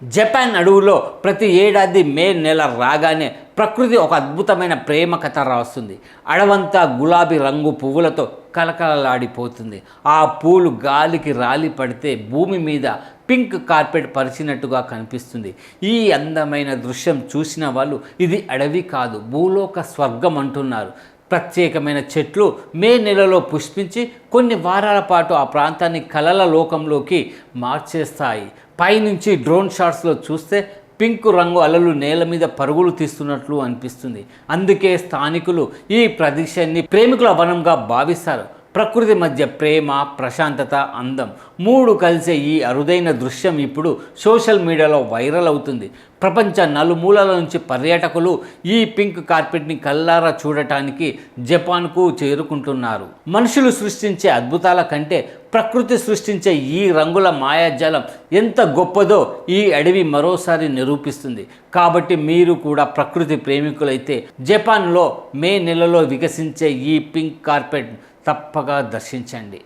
Japan అడవులో ప్రతి ఏడాది మే నెల రాగానే ప్రకృతి ఒక అద్భుతమైన ప్రేమ కథ రాస్తుంది. అడవంతా గులాబీ రంగు పువ్వులతో కలకలలాడిపోతుంది. ఆ పూలు గాలికి రాలి పడితే భూమి మీద పింక్ కార్పెట్ పరిచినట్టుగా కనిపిస్తుంది. ఈ అందమైన దృశ్యం చూసిన వాళ్ళు ఇది అడవి కాదు, భూలోక స్వర్గం అంటున్నారు. ప్రత్యేకమైన చెట్లు మే నెలలో పుష్పించి కొన్ని వారాల పాటు ఆ ప్రాంతాన్ని కలల లోకంలోకి మార్చేస్తాయి. పైనుంచి డ్రోన్ షాట్స్లో చూస్తే పింక్ రంగు అలలు నేల మీద పరుగులు తీస్తున్నట్లు అనిపిస్తుంది. అందుకే స్థానికులు ఈ ప్రదేశాన్ని ప్రేమికుల వనంగా భావిస్తారు. ప్రకృతి మధ్య ప్రేమ, ప్రశాంతత, అందం మూడు కలిసే ఈ అరుదైన దృశ్యం ఇప్పుడు సోషల్ మీడియాలో వైరల్ అవుతుంది. ప్రపంచ నలుమూలల నుంచి పర్యాటకులు ఈ పింక్ కార్పెట్ని కల్లారా చూడటానికి జపాన్కు చేరుకుంటున్నారు. మనుషులు సృష్టించే అద్భుతాల కంటే ప్రకృతి సృష్టించే ఈ రంగుల మాయాజాలం ఎంత గొప్పదో ఈ అడవి మరోసారి నిరూపిస్తుంది. కాబట్టి మీరు కూడా ప్రకృతి ప్రేమికులైతే జపాన్లో మే నెలలో వికసించే ఈ పింక్ కార్పెట్ తప్పగా దర్శించండి.